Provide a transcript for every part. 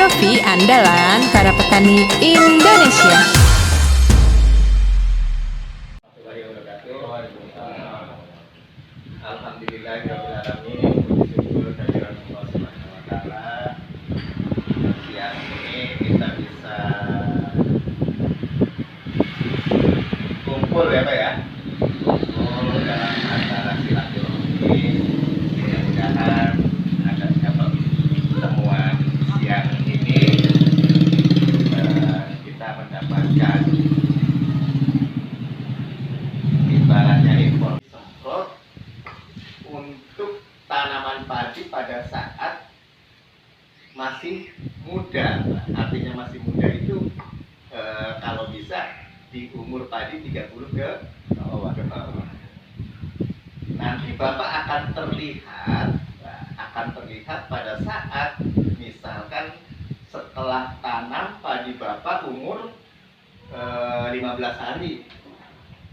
Agrovi andalan para petani Indonesia. Alhamdulillahirrahmanirrahim. Bersyukur kehadiran Allah Subhanahu wa Ta'ala. Siang ini kita bisa kumpul ya Pak ya, kumpul dalam acara silaturahmi. Mudah-mudahan ada pertemuan siang ini kita mendapatkan ibaratnya informasi semprot untuk tanaman padi pada saat masih muda. Artinya masih muda itu kalau bisa di umur padi 30 ke bawah. Nanti Bapak akan terlihat pada saat misalkan setelah tanam padi Bapak umur 15 hari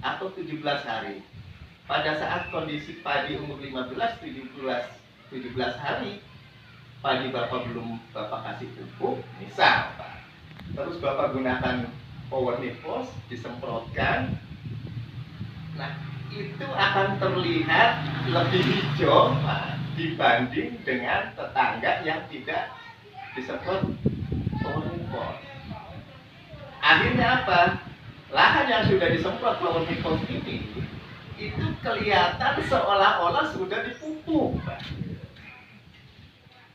atau 17 hari. Pada saat kondisi padi umur 15, 17 hari, padi Bapak belum Bapak kasih pupuk, misal Pak. Terus Bapak gunakan power nipos, disemprotkan. Nah, itu akan terlihat lebih hijau Pak, dibanding dengan tetangga yang tidak disemprot power nipos. Akhirnya apa? Lahan yang sudah disemprot power nipos ini itu kelihatan seolah-olah sudah dipupuk, Pak.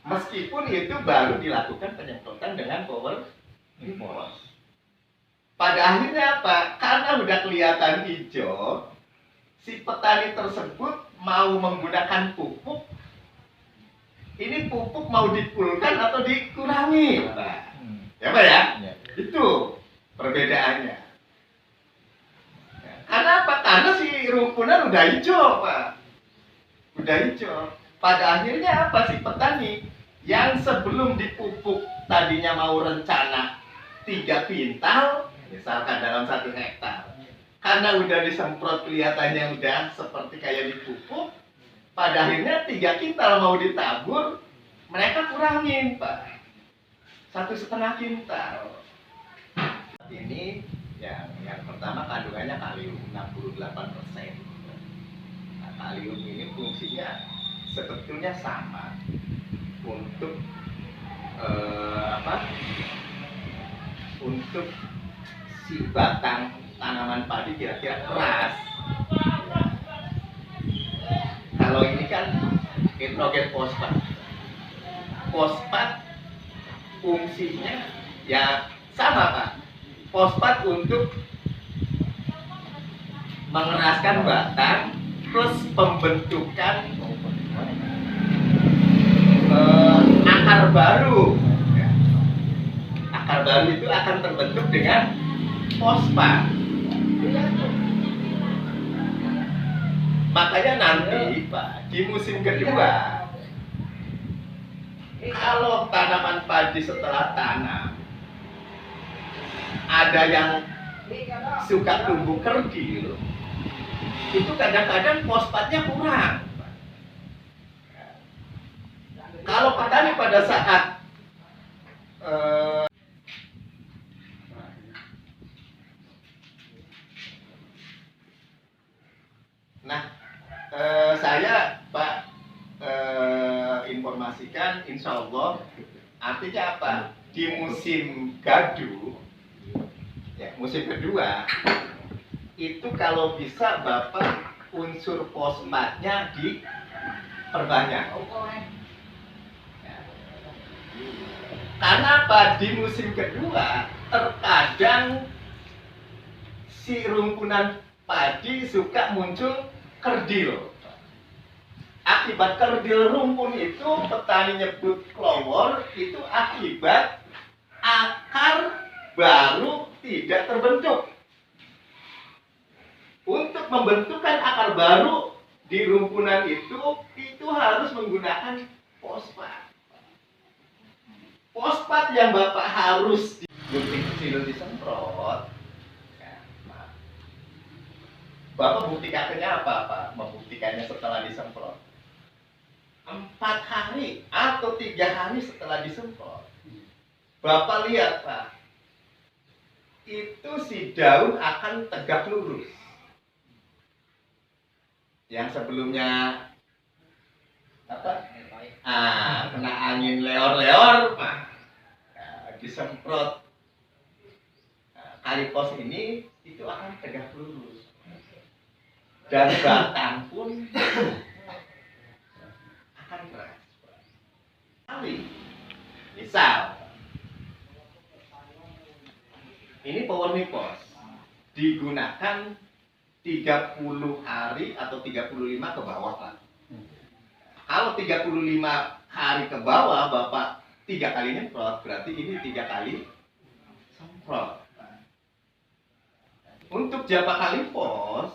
Meskipun itu baru dilakukan penyemprotan dengan power nipos. Pada akhirnya apa? Karena udah kelihatan hijau, si petani tersebut mau menggunakan pupuk. Ini pupuk mau dipulkan atau dikurangi, Pak. Ya Pak ya? Itu perbedaannya. Karena apa? Karena si rumpunan udah hijau, Pak. Udah hijau. Pada akhirnya apa? Si petani yang sebelum dipupuk tadinya mau rencana 3 pintal, misalkan dalam 1 hektar. Karena udah disemprot kelihatannya udah seperti kayak dipupuk, pada akhirnya 3 kintal mau ditabur, mereka kurangin, Pak. 1,5 kintal. Ini yang pertama kandungannya kalium 68%. Nah, kalium ini fungsinya sebetulnya sama untuk untuk si batang tanaman padi kira-kira keras. Kalau ini kan nitrogen fosfat. Fosfat fungsinya ya sama Pak. Fosfat untuk mengeraskan batang plus pembentukan akar baru. Akar baru itu akan terbentuk dengan fosfat. Makanya nanti Pak, di musim kedua, kalau tanaman padi setelah tanam ada yang suka tumbuh kerdil, itu kadang-kadang fosfatnya kurang. Kalau petani pada saat saya Pak informasikan, insya Allah artinya apa? Di musim gadu, ya, musim kedua itu kalau bisa Bapak unsur fosfatnya diperbanyak. Ya. Karena apa? Di musim kedua terkadang si rumpunan padi suka muncul kerdil. Akibat kerdil rumpun itu petani nyebut klowor, itu akibat akar baru tidak terbentuk. Untuk membentukkan akar baru di rumpunan itu harus menggunakan fosfat. Fosfat yang Bapak harus disemprot. Bapak buktikannya apa Pak? Membuktikannya setelah disemprot 4 hari atau 3 hari setelah disemprot, Bapak lihat Pak, itu si daun akan tegak lurus. Yang sebelumnya apa? Kena angin leor-leor Pak, disemprot kalipos ini, itu akan tegak lurus. Dan batang pun akan keras. Misal, ini Powermipos digunakan 30 hari atau 35 ke bawah Pak. Kalau 35 hari ke bawah Bapak 3 kali nyemprot, berarti ini 3 kali semprot. Untuk Japa Kalipos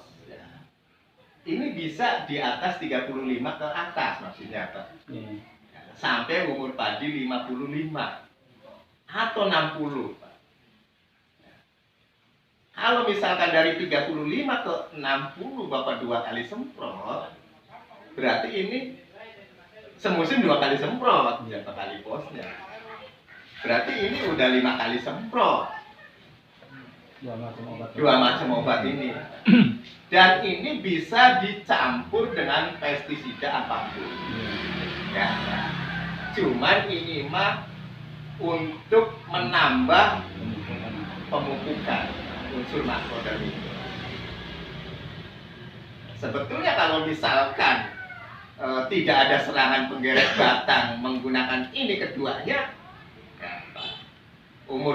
ini bisa di atas 35 ke atas maksudnya Pak. Sampai umur padi 55 atau 60 Pak. Kalau misalkan dari 35 ke 60 Bapak 2 kali semprot, berarti ini semusim 2 kali semprot Japa Kaliposnya. Berarti ini udah 5 kali semprot. 2 macam obat ini. Dan ini bisa dicampur dengan pestisida apapun. Ya. Cuman ini mah untuk menambah pemupukan unsur makro dan mikro. Sebetulnya kalau misalkan tidak ada serangan penggeret batang menggunakan ini keduanya, ya,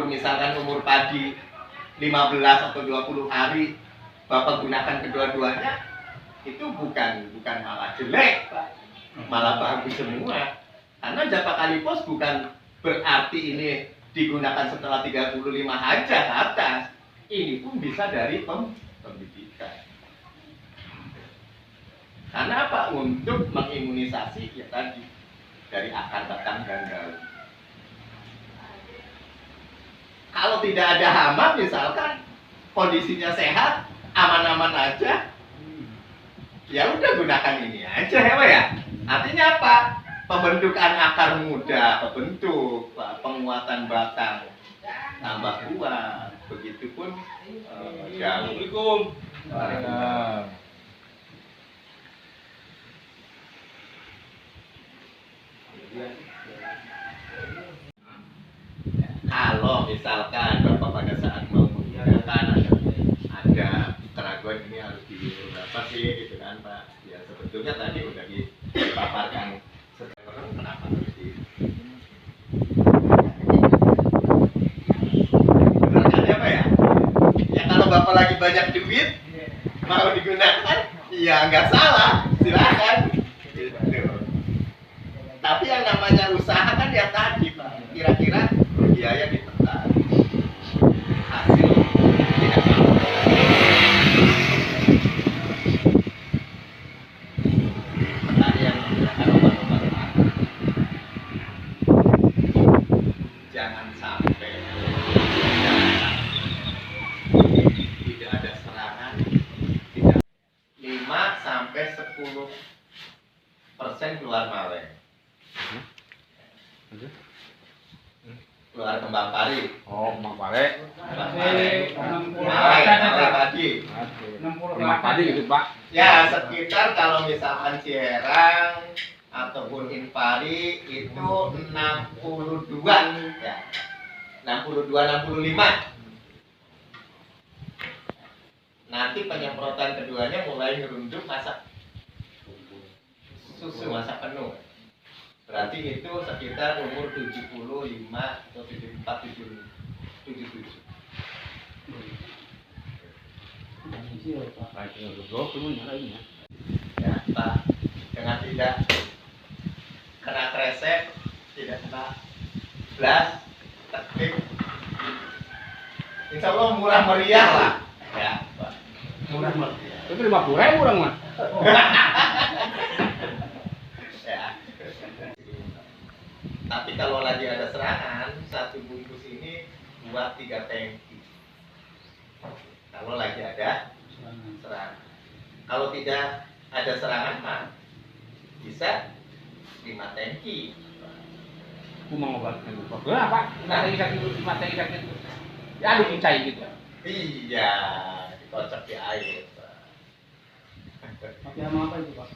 misalkan umur padi 15 atau 20 hari Bapak gunakan kedua-duanya, itu bukan malah jelek Pak, malah bagus semua. Karena Japa Kalipos bukan berarti ini digunakan setelah 35 aja ke atas. Ini pun bisa dari pembibitan. Karena apa? Untuk mengimunisasi ya tadi dari akar, batang, dan daun. Kalau tidak ada hama misalkan kondisinya sehat, aman-aman aja, ya udah gunakan ini aja ya. Artinya apa? Pembentukan akar muda kebentuk, penguatan batang tambah kuat, begitupun daun. Kalau misalkan Bapak pada saat mau menggunakan ada keraguan ini harus di berapa sih gitu kan Pak, ya sebetulnya tadi udah dipaparkan sekarang kenapa harus di bener kan ya Pak ya? Ya kalau Bapak lagi banyak duit mau digunakan ya nggak salah, silakan gitu. Tapi yang namanya usaha kan ya tadi Pak, kira-kira biaya ditekan, hasil tidak sampai. Petani yang menggunakan obat-obatan jangan sampai tidak ada serangan, tidak 5 sampai 10% keluar mawar. Keluar kembang pari. Oh, kembang pari. Mawar padi. Kembang padi gitu, Pak. Ya, sekitar kalau misalkan Ciherang ataupun Inpari itu 62 ya. 62 65. Nanti penyemprotan keduanya mulai ngerunduk masa susu masa penuh. Berarti itu sekitar umur 75 atau 74, 77. Ya, Pak, dengan tidak kena kresek, tidak kena blas, teknik, insya Allah murah meriah lah. Ya, Pak, murah meriah. Itu 50.000 orang mah. Ya. Tapi kalau lagi ada serangan, satu bungkus ini buat 3 tangki. Kalau lagi ada serangan. Kalau tidak ada serangan mah bisa 5 tangki. Aku mau ngobatin lupa. Kenapa? Mata sakit. Ya aduh kincai gitu. Iya, dikocok di air. Pakai sama apa itu, Pak?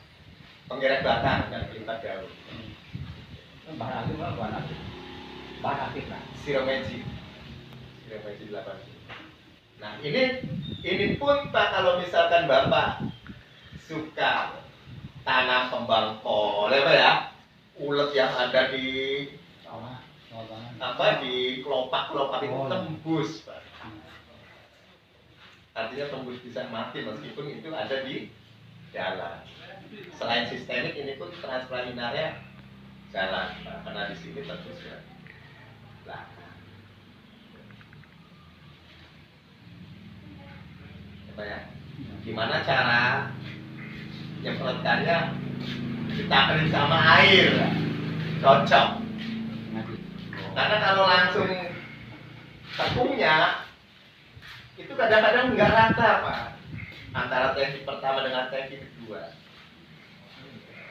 Pengerek batang dan pelipat daun. Bahan aktif lah, bahan aktif. Bahan aktif lah. Siram magic 8. Nah ini pun Pak, kalau misalkan Bapak suka tanam kembang kol ya, ulet yang ada di di kelopak itu tembus Pak. Artinya tembus bisa mati meskipun itu ada di jalan. Selain sistemik ini pun transplantinarnya jalan Pak, karena di sini tembus ya. Ya. Gimana cara nyemprotkannya? Ditakerin sama air, cocok. Karena kalau langsung tepungnya itu kadang-kadang nggak rata Pak, antara tangki pertama dengan tangki kedua.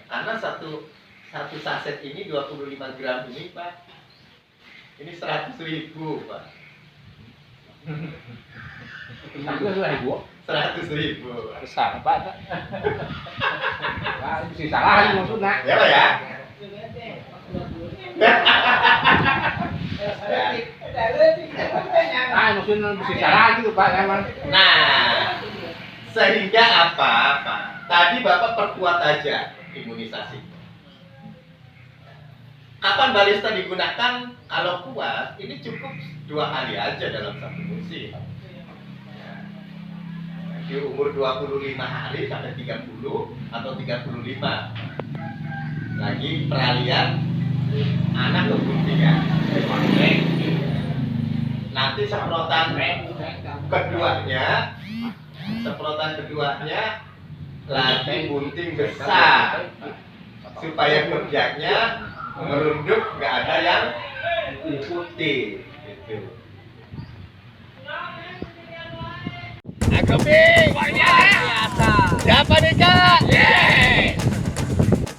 Karena satu saset ini 25 gram ini Pak, ini 100.000 Pak. 100.000. 100.000. Besar Pak. Bisa salah lagi maksudnya. Ya Pak ya. Maksudnya bisa salah gitu Pak emang. Nah, sehingga apa Pak? Tadi Bapak perkuat aja imunisasi. Kapan balista digunakan? Kalau kuat, ini cukup 2 kali aja dalam satu musim. Di umur 25 hari sampai 30 atau 35 lagi peralihan anak ke guntingan. Nanti semprotan keduanya lagi bunting besar supaya kerjanya merunduk, nggak ada yang putih gitu. Siapa nih